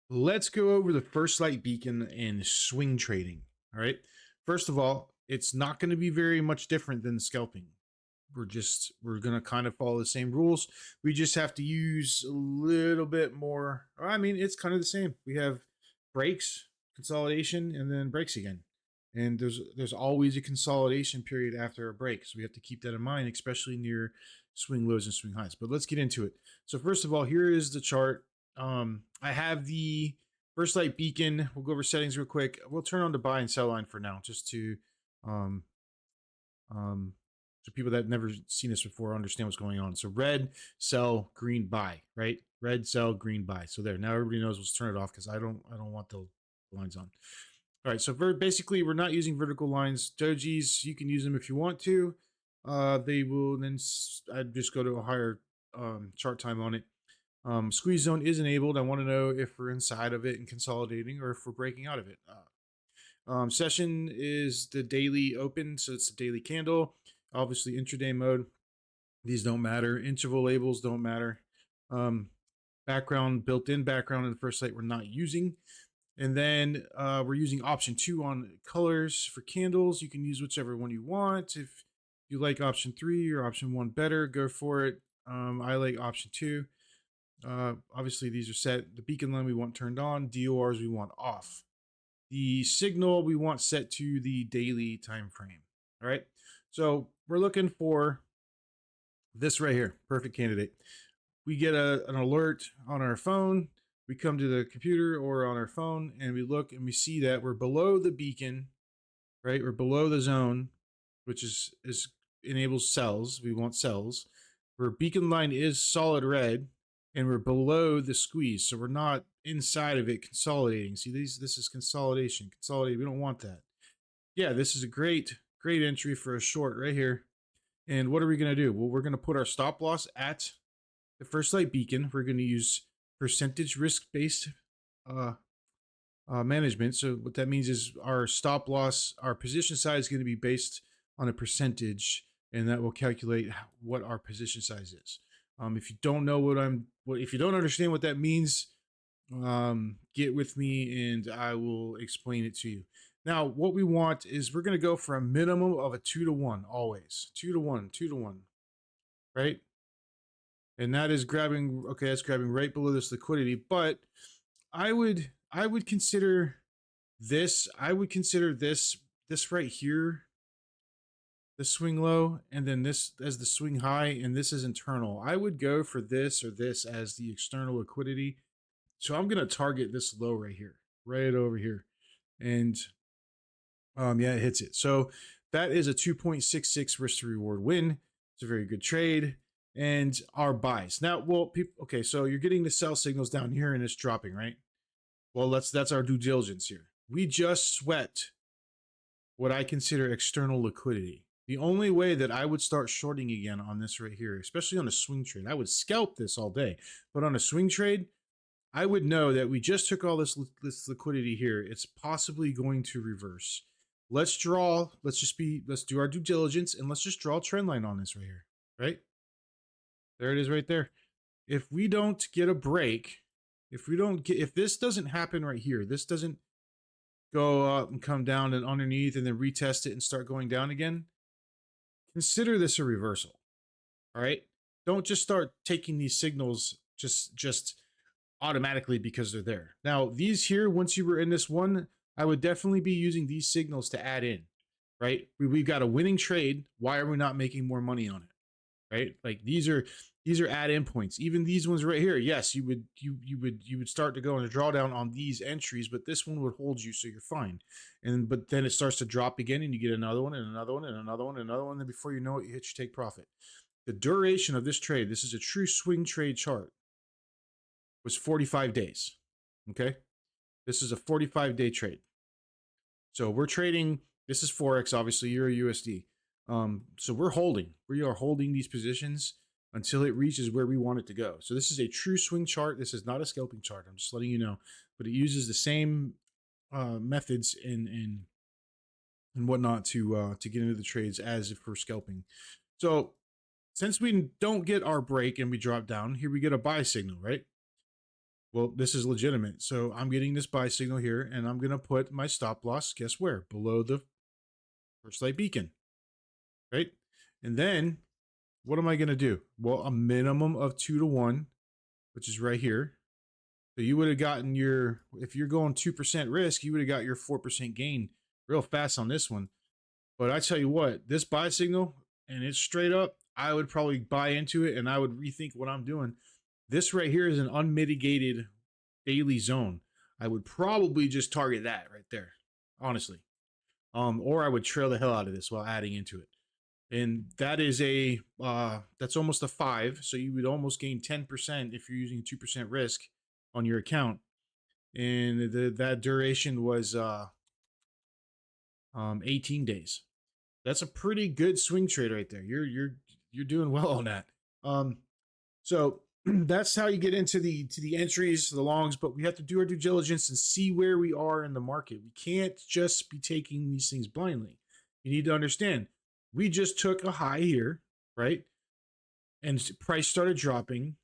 Let's go over the first light beacon and swing trading. All right. First of all, it's not going to be very much different than scalping. We're going to kind of follow the same rules. We just have to use a little bit more. I mean, it's kind of the same. We have breaks, consolidation, and then breaks again. And there's always a consolidation period after a break. So we have to keep that in mind, especially near swing lows and swing highs. But let's get into it. So first of all, here is the chart. I have the first light beacon. We'll go over settings real quick. We'll turn on the buy and sell line for now, just to um, so people that have never seen this before understand what's going on. So red, sell, green, buy, right? Red, sell, green, buy. So there. Now everybody knows. Let's turn it off because I don't want the lines on. All right. So basically, we're not using vertical lines. Dojis, you can use them if you want to. They will then. I'd just go to a higher chart time on it. Squeeze zone is enabled. I want to know if we're inside of it and consolidating or if we're breaking out of it. Session is the daily open, so it's the daily candle. Obviously, intraday mode. These don't matter. Interval labels don't matter. Background, built-in background in the first light we're not using. And then we're using option 2 on colors for candles. You can use whichever one you want. If you like option 3 or option 1 better, go for it. I like option 2. Obviously, these are set. The beacon line we want turned on. DORs we want off. The signal we want set to the daily time frame. All right. So we're looking for this right here. Perfect candidate. We get an alert on our phone. We come to the computer or on our phone and we look and we see that we're below the beacon, right? We're below the zone, which is enables sells. We want sells. Where beacon line is solid red, and we're below the squeeze, so we're not inside of it consolidating. See, this is consolidation. Consolidate. We don't want that. Yeah, this is a great entry for a short right here. And what are we going to do? Well, we're going to put our stop loss at the first light beacon. We're going to use percentage risk-based management. So what that means is our stop loss, our position size is going to be based on a percentage, and that will calculate what our position size is. If you don't know if you don't understand what that means, get with me and I will explain it to you. Now, what we want is we're going to go for a minimum of a 2-to-1 always. 2-to-1, 2-to-1, right? And that is grabbing, okay, that's grabbing right below this liquidity. But I would consider this, this right here, the swing low, and then this as the swing high, and this is internal. I would go for this or this as the external liquidity. So I'm going to target this low right here, right over here. And yeah, it hits it. So that is a 2.66 risk to reward win. It's a very good trade. And our buys. Now, well, okay, so you're getting the sell signals down here and it's dropping, right? Well, that's our due diligence here. We just sweat what I consider external liquidity. The only way that I would start shorting again on this right here, especially on a swing trade, I would scalp this all day. But on a swing trade, I would know that we just took all this liquidity here. It's possibly going to reverse. Let's do our due diligence and let's just draw a trend line on this right here, right? There it is right there. If we don't get a break, if this doesn't happen right here, this doesn't go up and come down and underneath and then retest it and start going down again, consider this a reversal. All right? Don't just start taking these signals just automatically because they're there. Now, these here, once you were in this one, I would definitely be using these signals to add in, right? We've got a winning trade. Why are we not making more money on it? Right? Like these are add-in points. Even these ones right here, yes, you would start to go in a drawdown on these entries, but this one would hold you, so you're fine. But then it starts to drop again, and you get another one, and another one, and another one, and another one. And before you know it, you hit your take profit. The duration of this trade, this is a true swing trade chart, was 45 days. Okay, this is a 45-day trade. So we're trading. This is forex, obviously. Euro USD. So we're holding. We are holding these positions until it reaches where we want it to go. So this is a true swing chart. This is not a scalping chart. I'm just letting you know, but it uses the same methods and whatnot to get into the trades as if we're scalping. So since we don't get our break and we drop down, here we get a buy signal, right? Well, this is legitimate. So I'm getting this buy signal here, and I'm going to put my stop loss, guess where? Below the first light beacon, right? And then what am I going to do? Well, a minimum of 2 to 1, which is right here. So you would have gotten your, if you're going 2% risk, you would have got your 4% gain real fast on this one. But I tell you what, this buy signal, and it's straight up, I would probably buy into it and I would rethink what I'm doing. This right here is an unmitigated daily zone. I would probably just target that right there, honestly. Or I would trail the hell out of this while adding into it. And that is that's almost a 5. So you would almost gain 10% if you're using 2% risk on your account. And that duration was 18 days. That's a pretty good swing trade right there. You're doing well on that. So that's how you get into the entries, the longs, but we have to do our due diligence and see where we are in the market. We can't just be taking these things blindly. You need to understand, we just took a high here, right? And price started dropping,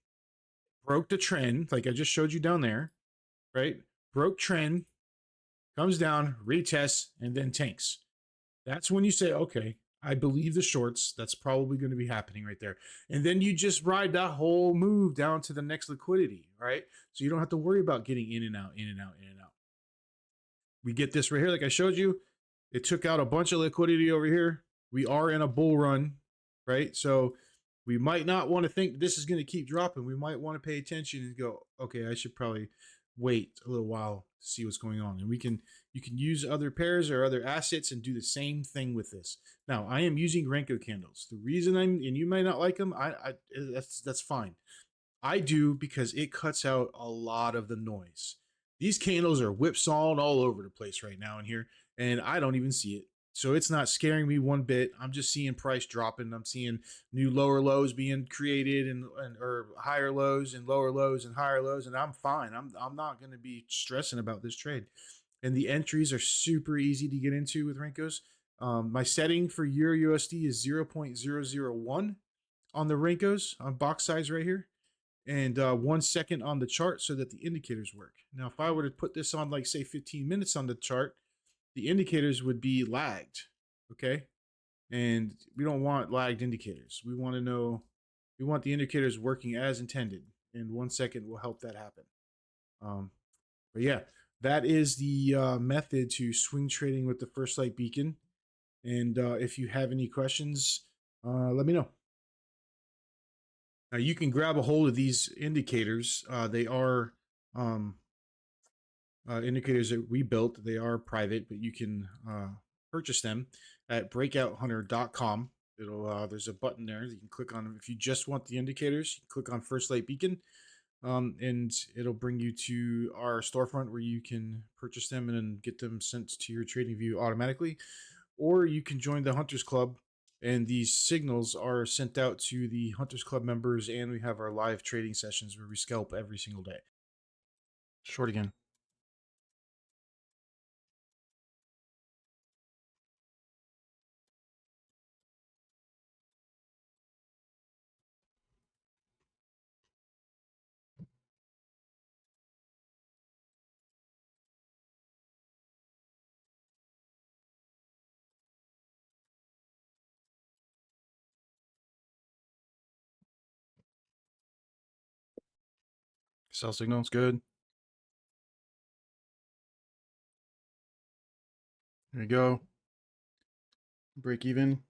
broke the trend, like I just showed you down there, right? Broke trend, comes down, retests, and then tanks. That's when you say, okay, I believe the shorts. That's probably going to be happening right there. And then you just ride that whole move down to the next liquidity, right? So you don't have to worry about getting in and out, in and out, in and out. We get this right here, like I showed you. It took out a bunch of liquidity over here. We are in a bull run, right? So we might not want to think this is going to keep dropping. We might want to pay attention and go, okay, I should probably wait a little while to see what's going on. And you can use other pairs or other assets and do the same thing with this. Now, I am using Renko candles. The reason and you may not like them, that's fine. I do because it cuts out a lot of the noise. These candles are whipsawing all over the place right now in here, and I don't even see it. So it's not scaring me one bit. I'm just seeing price dropping. I'm seeing new lower lows being created and or higher lows and lower lows and higher lows, and I'm fine. I'm not going to be stressing about this trade. And the entries are super easy to get into with Renko's. My setting for Euro USD is 0.001 on the Renko's on box size right here, and 1 second on the chart so that the indicators work. Now, if I were to put this on, like, say, 15 minutes on the chart, the indicators would be lagged, okay? And we don't want lagged indicators. We want to know, we want the indicators working as intended, and 1 second will help that happen. But yeah, that is the method to swing trading with the first light beacon. And if you have any questions, let me know. Now you can grab a hold of these indicators. They are indicators that we built. They are private, but you can purchase them at breakouthunter.com. There's a button there that you can click on. If you just want the indicators, you click on First Light Beacon, and it'll bring you to our storefront where you can purchase them and then get them sent to your trading view automatically. Or you can join the Hunters Club, and these signals are sent out to the Hunters Club members, and we have our live trading sessions where we scalp every single day. Short again. Sell signals, good. There you go. Break even.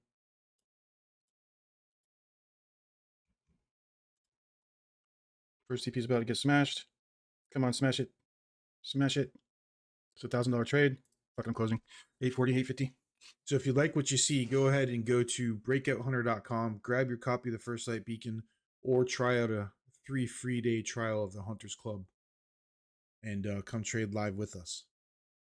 First TP is about to get smashed. Come on, smash it. Smash it. It's $1,000 trade. Fuck, I'm closing. 840, 850. So if you like what you see, go ahead and go to breakouthunter.com, grab your copy of the First Light Beacon, or try out a 3 free day trial of the Hunters Club and come trade live with us.